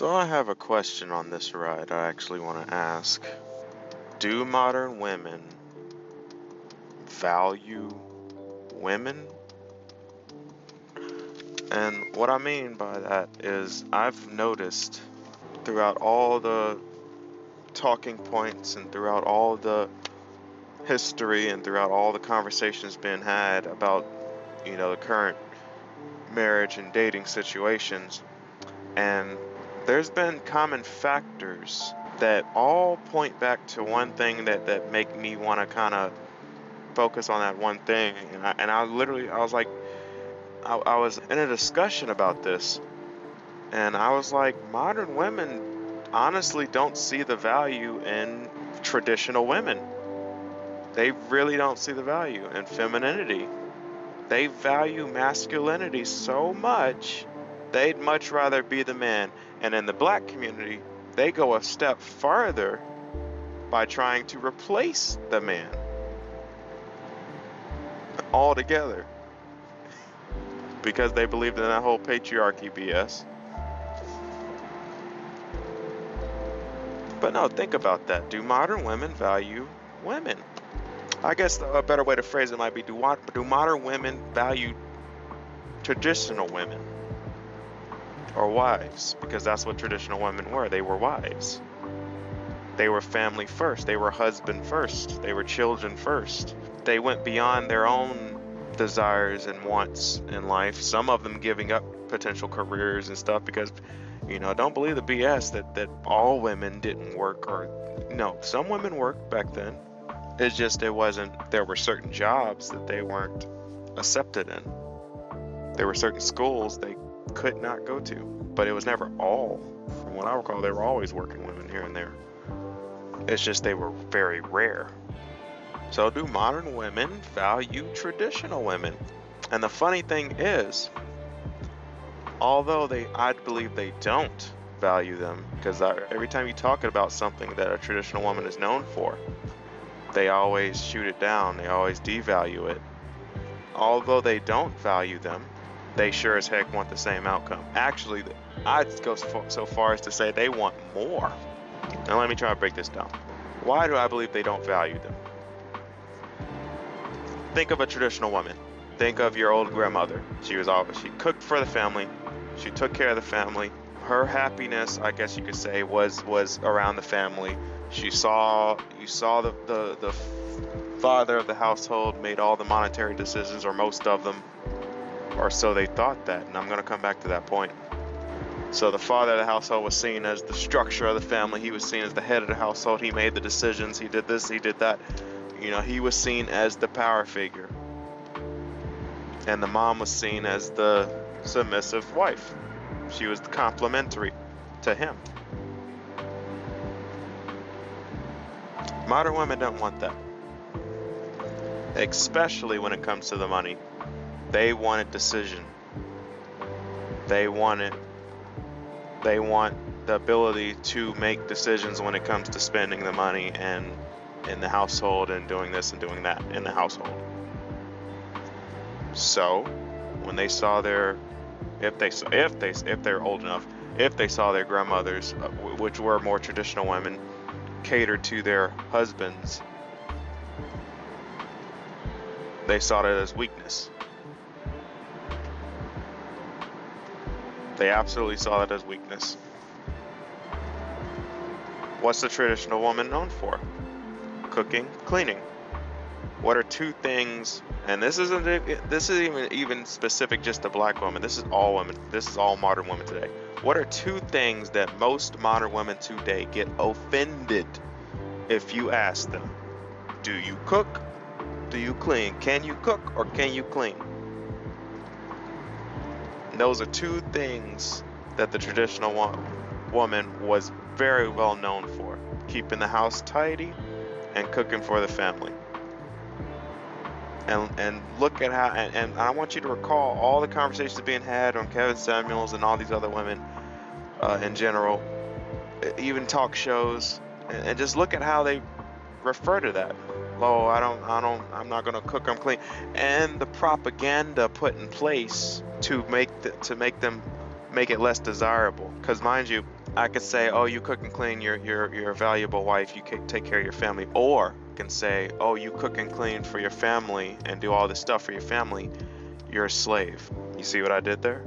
So I have a question on this ride I actually want to ask. Do modern women value women? And what I mean by that is I've noticed throughout all the talking points and throughout all the history and throughout all the conversations being had about, the current marriage and dating situations, and there's been common factors that all point back to one thing that make me want to kind of focus on that one thing. I was like, I was in a discussion about this, and I was like, modern women honestly don't see the value in traditional women. They really don't see the value in femininity. They value masculinity so much, they'd much rather be the man. And in the black community, they go a step farther by trying to replace the man altogether, because they believed in that whole patriarchy BS. But no, think about that. Do modern women value women? I guess a better way to phrase it might be, do modern women value traditional women or wives? Because that's what traditional women were. They were wives. They were family first. They were husband first. They were children first. They went beyond their own desires and wants in life, some of them giving up potential careers and stuff because, don't believe the BS that all women didn't work. Or no, some women worked back then. It's just there were certain jobs that they weren't accepted in. There were certain schools they could not go to, but it was never all. From what I recall, there were always working women here and there. It's just they were very rare. So do modern women value traditional women? And the funny thing is, although I believe they don't value them, because every time you talk about something that a traditional woman is known for, they always shoot it down. They always devalue it. Although they don't value them, they sure as heck want the same outcome. Actually, I'd go so far as to say they want more. Now let me try to break this down. Why do I believe they don't value them? Think of a traditional woman. Think of your old grandmother. She cooked for the family. She took care of the family. Her happiness, I guess you could say, was around the family. You saw the father of the household made all the monetary decisions, or most of them, or so they thought that. And I'm going to come back to that point. So the father of the household was seen as the structure of the family. He was seen as the head of the household. He made the decisions. He did this. He did that. He was seen as the power figure. And the mom was seen as the submissive wife. She was complementary to him. Modern women don't want that. Especially when it comes to the money. They want a decision. They want the ability to make decisions when it comes to spending the money and in the household and doing this and doing that in the household. So when they saw if they're old enough, if they saw their grandmothers, which were more traditional women, catered to their husbands, they saw it as weakness. They absolutely saw it as weakness. What's the traditional woman known for? Cooking, cleaning. What are two things? And this isn't even specific just to black women. This is all women. This is all modern women today. What are two things that most modern women today get offended if you ask them? Do you cook? Do you clean? Can you cook or can you clean? And those are two things that the traditional woman was very well known for. Keeping the house tidy and cooking for the family. And look at how, and I want you to recall all the conversations being had on Kevin Samuels and all these other women in general, even talk shows, and just look at how they refer to that. Oh, I'm not gonna cook, I'm clean, and the propaganda put in place to make it less desirable. Because mind you, I could say, oh, you cook and clean, you're a valuable wife, you take care of your family. Or I can say, oh, you cook and clean for your family and do all this stuff for your family, you're a slave. You see what I did there?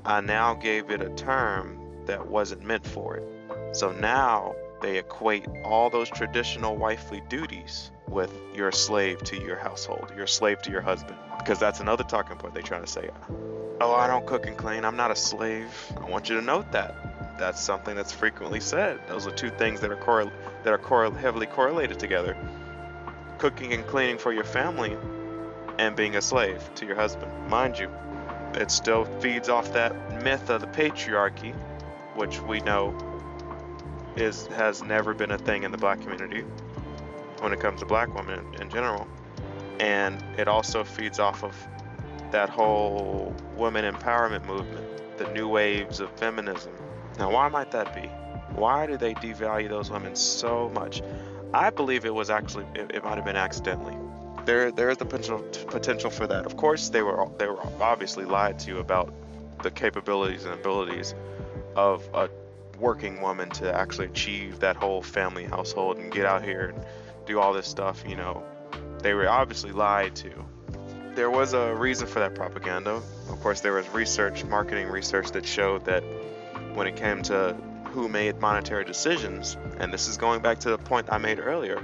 I now gave it a term that wasn't meant for it. So now they equate all those traditional wifely duties with you're a slave to your household, you're a slave to your husband. Because that's another talking point they're trying to say. Oh, I don't cook and clean, I'm not a slave. I want you to note that. That's something that's frequently said. Those are two things that are heavily correlated together. Cooking and cleaning for your family and being a slave to your husband. Mind you, it still feeds off that myth of the patriarchy, which we know has never been a thing in the black community when it comes to black women in general. And it also feeds off of that whole women empowerment movement, the new waves of feminism. Now, why might that be? Why do they devalue those women so much? I believe it was actually, it might have been accidentally. There is the potential for that. Of course, they were obviously lied to about the capabilities and abilities of a working woman to actually achieve that whole family household and get out here and do all this stuff. You know, they were obviously lied to. There was a reason for that propaganda. Of course, there was marketing research that showed that when it came to who made monetary decisions, and this is going back to the point I made earlier,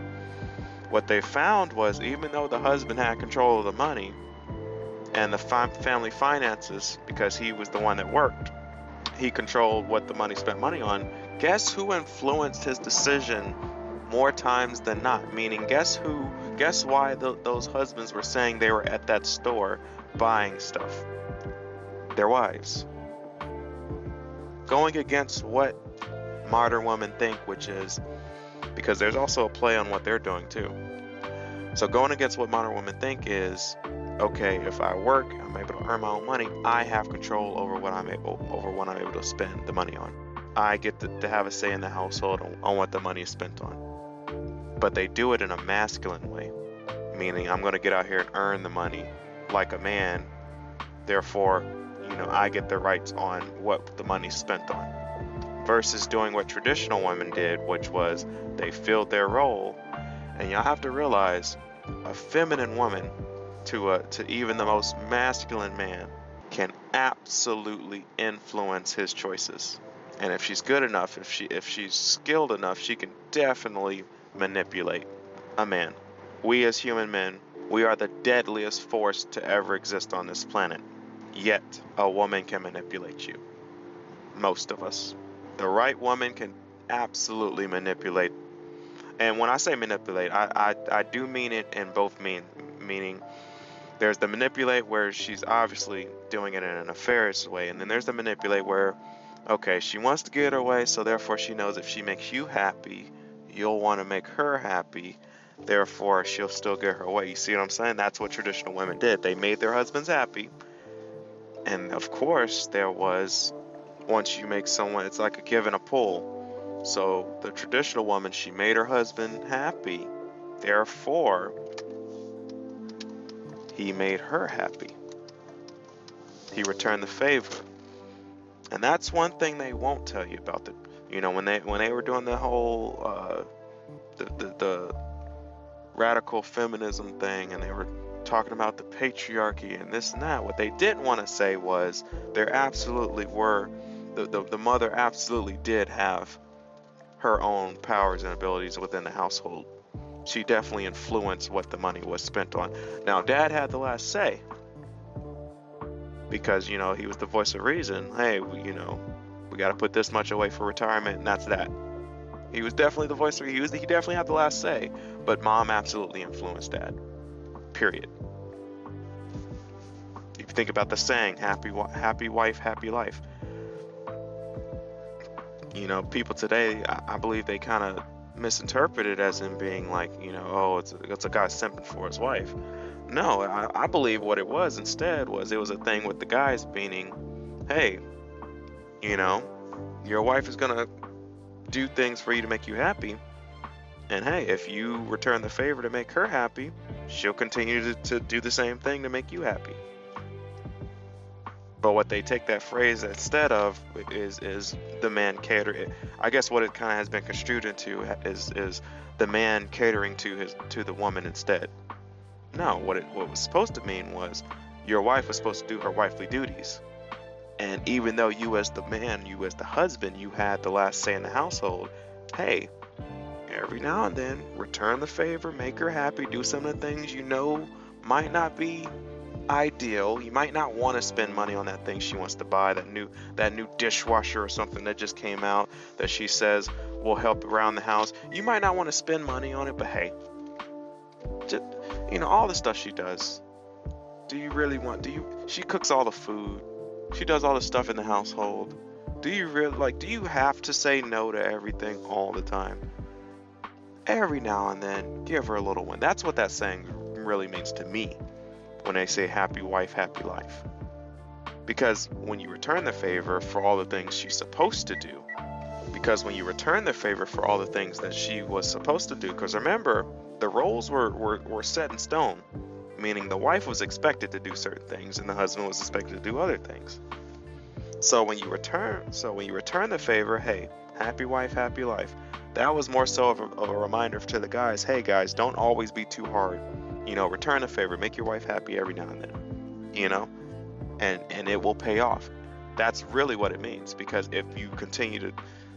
what they found was even though the husband had control of the money and the family finances, because he was the one that worked, he controlled what the money spent money on. Guess who influenced his decision more times than not? Meaning, guess why those husbands were saying they were at that store buying stuff? Their wives. Going against what modern women think, which is, because there's also a play on what they're doing too. So going against what modern women think is, okay, if I work, I'm able to earn my own money, I have control over what I'm able to spend the money on. I get to have a say in the household on what the money is spent on. But they do it in a masculine way, meaning I'm going to get out here and earn the money like a man. Therefore, I get the rights on what the money's spent on. Versus doing what traditional women did, which was they filled their role. And y'all have to realize, a feminine woman to even the most masculine man can absolutely influence his choices. And if she's good enough, if she's skilled enough, she can definitely manipulate a man. We as human men, we are the deadliest force to ever exist on this planet. Yet a woman can manipulate you. Most of us. The right woman can absolutely manipulate. And when I say manipulate, I do mean it in both meaning there's the manipulate where she's obviously doing it in a nefarious way, and then there's the manipulate where, okay, she wants to get her way, so therefore she knows if she makes you happy, you'll want to make her happy, therefore she'll still get her way. You see what I'm saying? That's what traditional women did. They made their husbands happy. And of course there was, once you make someone, it's like a give and a pull. So the traditional woman, she made her husband happy, therefore he made her happy. He returned the favor. And that's one thing they won't tell you about when they were doing the whole the radical feminism thing, and they were talking about the patriarchy and this and that, what they didn't want to say was there absolutely were, the mother absolutely did have her own powers and abilities within the household. She definitely influenced what the money was spent on. Now, Dad had the last say because, he was the voice of reason. Hey, we got to put this much away for retirement, and that's that. He was definitely the voice of reason. He definitely had the last say, but Mom absolutely influenced Dad. Period. If you think about the saying, happy wife, happy life. People today, I believe they kind of misinterpret it as in being like, it's a guy simping for his wife. No, I believe what it was instead was it was a thing with the guys meaning, hey, your wife is going to do things for you to make you happy. And hey, if you return the favor to make her happy, she'll continue to do the same thing to make you happy. But what they take that phrase instead of is the man cater. I guess what it kind of has been construed into is the man catering to the woman instead. No, what was supposed to mean was your wife was supposed to do her wifely duties. And even though you as the man, you as the husband, you had the last say in the household, hey, every now and then return the favor, make her happy, do some of the things you know might not be ideal. You might not want to spend money on that thing she wants to buy, that new dishwasher or something that just came out that she says will help around the house. You might not want to spend money on it, but hey, just, all the stuff she does. She cooks all the food. She does all the stuff in the household. Do you have to say no to everything all the time? Every now and then, give her a little one. That's what that saying really means to me when they say happy wife, happy life. Because when you return the favor for all the things she's supposed to do, because she was supposed to do, because remember, the roles were set in stone, meaning the wife was expected to do certain things and the husband was expected to do other things. So when you return the favor, hey, happy wife, happy life. That was more so of a reminder to the guys, hey guys, don't always be too hard. Return a favor, make your wife happy every now and then, and it will pay off. That's really what it means, because if you continue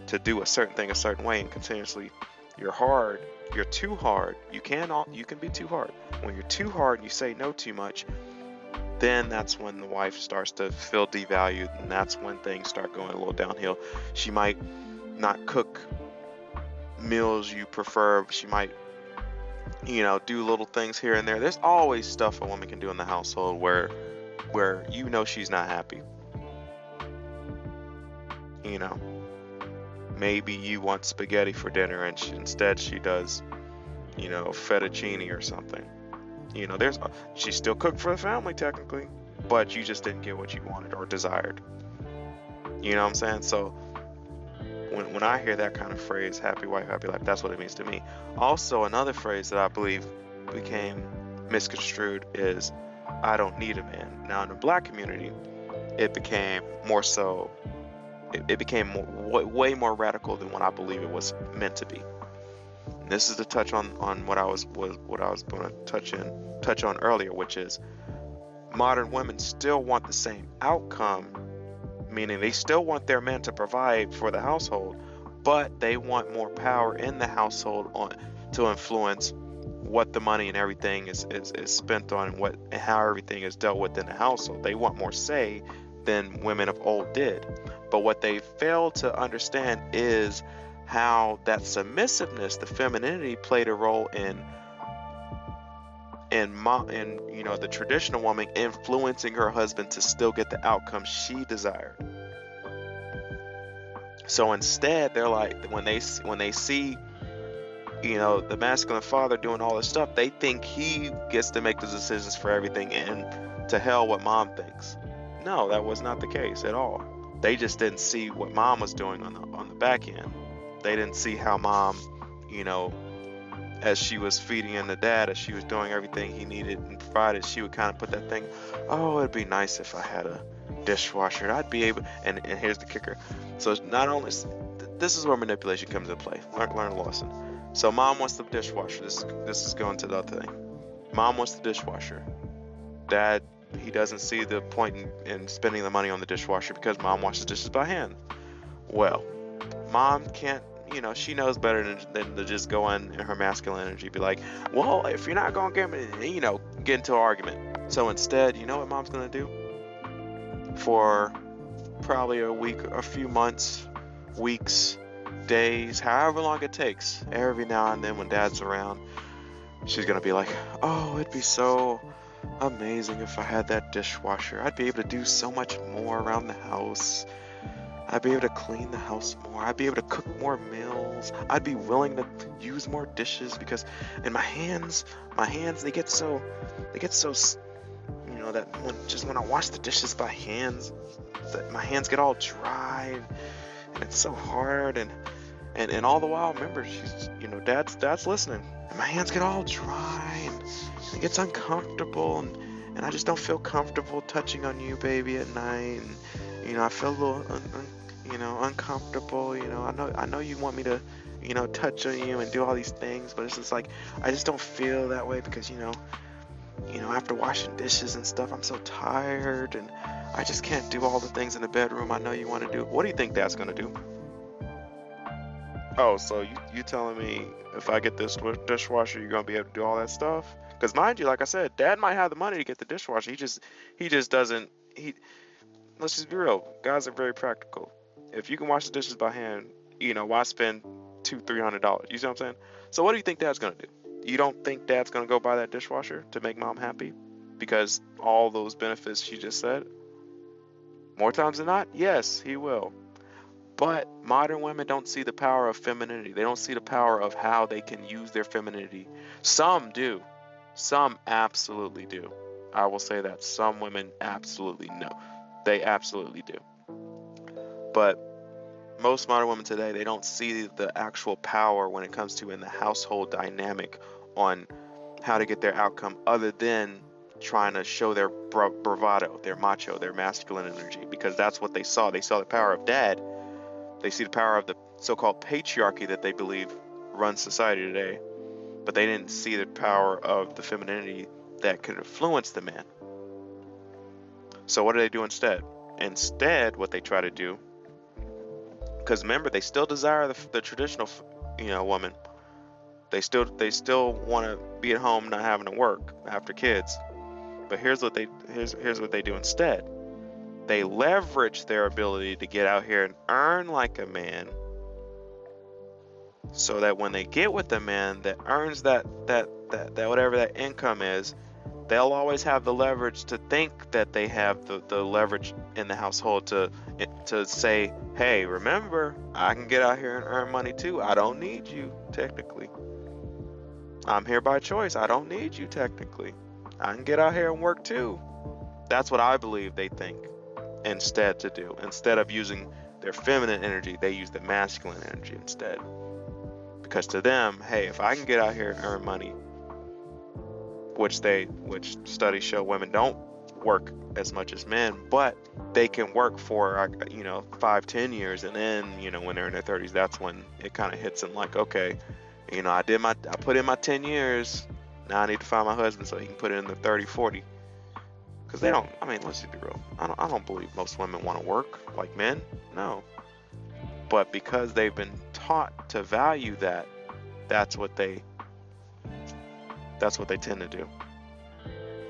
to do a certain thing a certain way and continuously you're too hard, you can be too hard. When you're too hard and you say no too much, then that's when the wife starts to feel devalued, and that's when things start going a little downhill. She might not cook meals you prefer. She might do little things here and there. There's always stuff a woman can do in the household where she's not happy. Maybe you want spaghetti for dinner and instead she does fettuccine or something. She still cooked for the family technically, but you just didn't get what you wanted or desired. You know what I'm saying? So when I hear that kind of phrase, happy wife, happy life, that's what it means to me. Also, another phrase that I believe became misconstrued is, I don't need a man. Now, in the black community, it became more so, it became way more radical than what I believe it was meant to be. And this is to touch on what I was going to touch on earlier, which is modern women still want the same outcome, meaning they still want their man to provide for the household, but they want more power in the household to influence what the money and everything is spent on, and how everything is dealt with in the household. They want more say than women of old did. But what they fail to understand is how that submissiveness, the femininity, played a role in the traditional woman influencing her husband to still get the outcome she desired. So instead, they're like, when they see the masculine father doing all this stuff, they think he gets to make the decisions for everything, and to hell what mom thinks. No, that was not the case at all. They just didn't see what mom was doing on the back end. They didn't see how mom, as she was feeding in the dad, as she was doing everything he needed and provided, she would kind of put that thing, oh, it'd be nice if I had a dishwasher. I'd be able, and here's the kicker. So it's not only, this is where manipulation comes into play. Learn a lesson. So mom wants the dishwasher. This is going to the other thing. Mom wants the dishwasher. Dad, he doesn't see the point in spending the money on the dishwasher because mom washes dishes by hand. Well, mom can't, she knows better than to just go in her masculine energy, be like, well, if you're not going to give me, get into an argument. So instead, you know what mom's going to do? For probably a week, a few months, weeks, days, however long it takes, every now and then when dad's around, she's going to be like, oh, it'd be so amazing if I had that dishwasher. I'd be able to do so much more around the house. I'd be able to clean the house more. I'd be able to cook more meals. I'd be willing to use more dishes because in my hands, they get so, that when I wash the dishes by hands, that my hands get all dry and it's so hard, and all the while, remember, she's, dad's listening, and my hands get all dry and it gets uncomfortable, and I just don't feel comfortable touching on you, baby, at night. And, I feel a little, uncomfortable. I know you want me to, touch on you and do all these things, but it's just like I just don't feel that way because, after washing dishes and stuff, I'm so tired and I just can't do all the things in the bedroom I know you want to do. What do you think Dad's gonna do? Oh, so you telling me if I get this dishwasher, you're gonna be able to do all that stuff? Because mind you, like I said, Dad might have the money to get the dishwasher. He just doesn't. Let's just be real. Guys are very practical. If you can wash the dishes by hand, why spend $200-300? You see what I'm saying? So what do you think Dad's gonna do? You don't think Dad's gonna go buy that dishwasher to make Mom happy? Because all those benefits she just said. More times than not, yes, he will. But modern women don't see the power of femininity. They don't see the power of how they can use their femininity. Some do. Some absolutely do. I will say that some women absolutely know. They absolutely do. But most modern women today, they don't see the actual power when it comes to in the household dynamic on how to get their outcome other than trying to show their bravado, their macho, their masculine energy, because that's what they saw. They saw the power of Dad. They see the power of the so-called patriarchy that they believe runs society today, but they didn't see the power of the femininity that could influence the man. So what do they do instead? Instead, what they try to do, because remember, they still desire the traditional, woman. They still want to be at home, not having to work after kids. But here's what they do instead. They leverage their ability to get out here and earn like a man, so that when they get with a man that earns that whatever that income is, they'll always have the leverage to think that they have the leverage in the household to say, hey, remember, I can get out here and earn money too. I don't need you technically. I'm here by choice. I don't need you technically. I can get out here and work too. That's what I believe they think. Instead of using their feminine energy, they use the masculine energy instead. Because to them, hey, if I can get out here and earn money, which studies show women don't work as much as men, but they can work for 5-10 years, and then when they're in their 30s, that's when it kind of hits them like, okay, I put in my 10 years, now I need to find my husband so he can put it in the 30-40. Because they don't, let's be real. I don't believe most women want to work like men. No. But because they've been taught to value that, that's what they tend to do.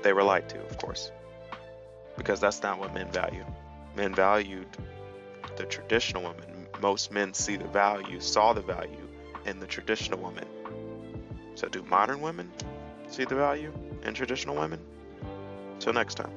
They were lied to, of course. Because that's not what men value. Men valued the traditional woman. Most men saw the value in the traditional woman. So do modern women see the value in traditional women? Till next time.